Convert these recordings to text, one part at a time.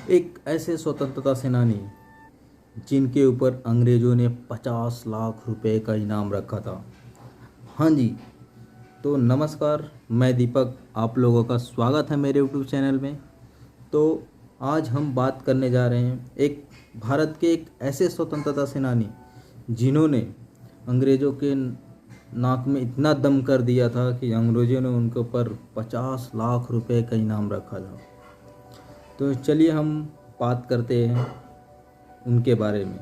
एक ऐसे स्वतंत्रता सेनानी जिनके ऊपर अंग्रेज़ों ने 50 लाख रुपए का इनाम रखा था। हाँ जी, तो नमस्कार, मैं दीपक, आप लोगों का स्वागत है मेरे यूट्यूब चैनल में। तो आज हम बात करने जा रहे हैं एक भारत के एक ऐसे स्वतंत्रता सेनानी जिन्होंने अंग्रेज़ों के नाक में इतना दम कर दिया था कि अंग्रेज़ों ने उनके ऊपर 50 लाख रुपए का इनाम रखा था। तो चलिए हम बात करते हैं उनके बारे में।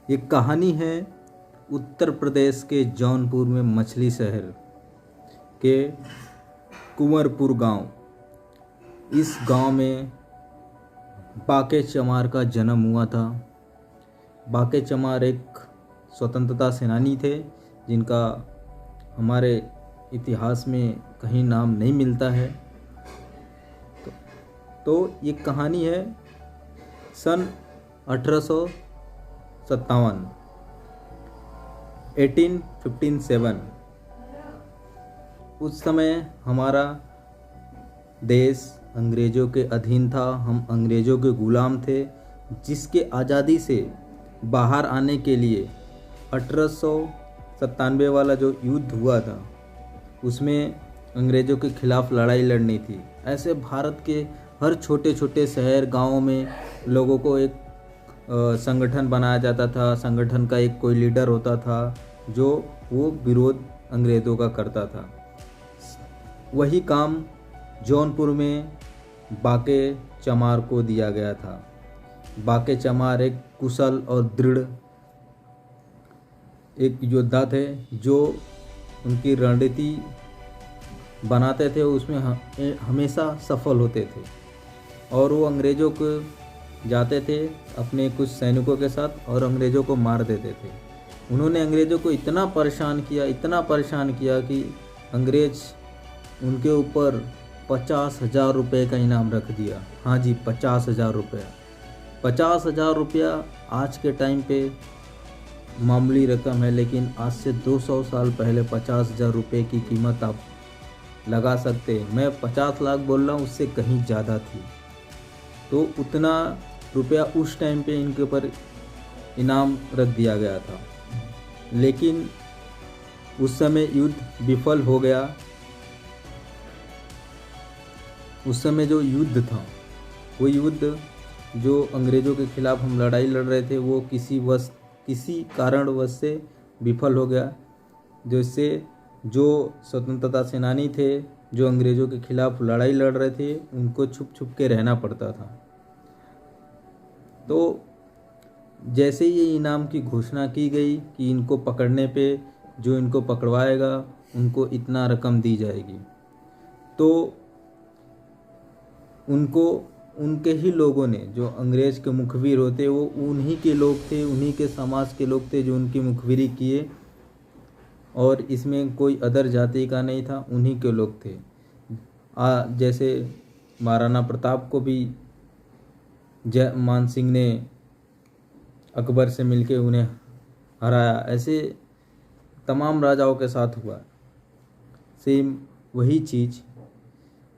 ये कहानी है उत्तर प्रदेश के जौनपुर में मछली शहर के कुंवरपुर गांव। इस गांव में बाके चमार का जन्म हुआ था। बाके चमार एक स्वतंत्रता सेनानी थे जिनका हमारे इतिहास में कहीं नाम नहीं मिलता है। तो ये कहानी है सन 1857 1857। उस समय हमारा देश अंग्रेज़ों के अधीन था, हम अंग्रेज़ों के ग़ुलाम थे, जिसके आज़ादी से बाहर आने के लिए 1897 वाला जो युद्ध हुआ था उसमें अंग्रेज़ों के ख़िलाफ़ लड़ाई लड़नी थी। ऐसे भारत के हर छोटे छोटे शहर गाँवों में लोगों को एक संगठन बनाया जाता था। संगठन का एक कोई लीडर होता था जो वो विरोध अंग्रेज़ों का करता था। वही काम जौनपुर में बाके चमार को दिया गया था। बाके चमार एक कुशल और दृढ़ एक योद्धा थे जो उनकी रणनीति बनाते थे, उसमें हमेशा सफल होते थे। और वो अंग्रेज़ों को जाते थे अपने कुछ सैनिकों के साथ और अंग्रेज़ों को मार देते थे। उन्होंने अंग्रेज़ों को इतना परेशान किया कि अंग्रेज़ उनके ऊपर 50,000 रुपये का इनाम रख दिया। हाँ जी, 50,000 रुपया। 50,000 रुपया आज के टाइम पे मामूली रकम है, लेकिन आज से 200 साल पहले 50,000 रुपये की कीमत आप लगा सकते हैं। मैं 50 लाख बोल रहा हूँ, उससे कहीं ज़्यादा थी। तो उतना रुपया उस टाइम पे इनके ऊपर इनाम रख दिया गया था। लेकिन उस समय युद्ध विफल हो गया। उस समय जो युद्ध था वो युद्ध जो अंग्रेज़ों के ख़िलाफ़ हम लड़ाई लड़ रहे थे वो किसी कारणवश से विफल हो गया, जिससे जो स्वतंत्रता सेनानी थे जो अंग्रेज़ों के ख़िलाफ़ लड़ाई लड़ रहे थे उनको छुप छुप के रहना पड़ता था। तो जैसे ये इनाम की घोषणा की गई कि इनको पकड़ने पे जो इनको पकड़वाएगा उनको इतना रकम दी जाएगी, तो उनको उनके ही लोगों ने, जो अंग्रेज़ के मुखबिर होते वो उन्हीं के लोग थे, उन्हीं के समाज के लोग थे जो उनकी मुखबिरी किए। और इसमें कोई अदर जाति का नहीं था, उन्हीं के लोग थे। जैसे महाराणा प्रताप को भी मान सिंह ने अकबर से मिलके उन्हें हराया। ऐसे तमाम राजाओं के साथ हुआ। सेम वही चीज़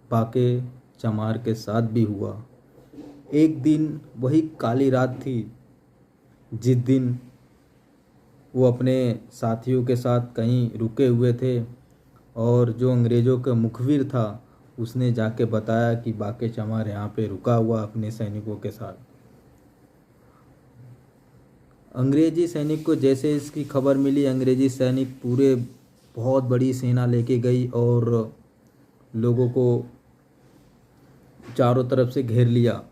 बाके चमार के साथ भी हुआ। एक दिन वही काली रात थी जिस दिन वो अपने साथियों के साथ कहीं रुके हुए थे और जो अंग्रेज़ों का मुखबिर था उसने जाके बताया कि बाके चमार यहाँ पे रुका हुआ अपने सैनिकों के साथ। अंग्रेज़ी सैनिक को जैसे इसकी खबर मिली, अंग्रेज़ी सैनिक पूरे बहुत बड़ी सेना लेके गई और लोगों को चारों तरफ से घेर लिया।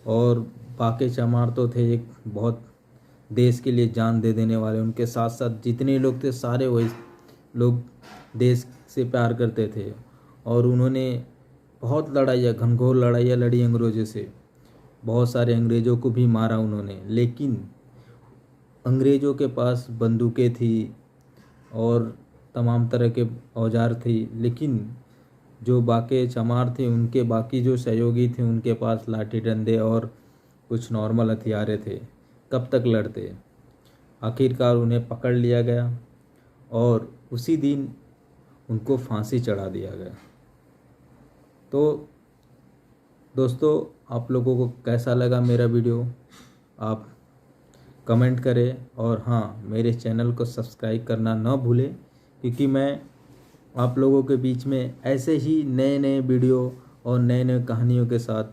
और बाके चमार तो थे एक बहुत देश के लिए जान दे देने वाले। उनके साथ साथ जितने लोग थे सारे वही लोग देश से प्यार करते थे और उन्होंने बहुत लड़ाइयाँ, घनघोर लड़ाइयाँ लड़ी अंग्रेज़ों से। बहुत सारे अंग्रेज़ों को भी मारा उन्होंने। लेकिन अंग्रेज़ों के पास बंदूकें थी और तमाम तरह के औजार थी, लेकिन जो बाके चमार थे उनके बाकी जो सहयोगी थे उनके पास लाठी डंडे और कुछ नॉर्मल हथियारे थे। कब तक लड़ते? आखिरकार उन्हें पकड़ लिया गया और उसी दिन उनको फांसी चढ़ा दिया गया। तो दोस्तों, आप लोगों को कैसा लगा मेरा वीडियो आप कमेंट करें, और हाँ, मेरे चैनल को सब्सक्राइब करना ना भूलें, क्योंकि मैं आप लोगों के बीच में ऐसे ही नए नए वीडियो और नए नए कहानियों के साथ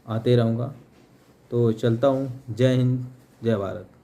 आते रहूँगा। तो चलता हूँ। जय हिंद, जय भारत।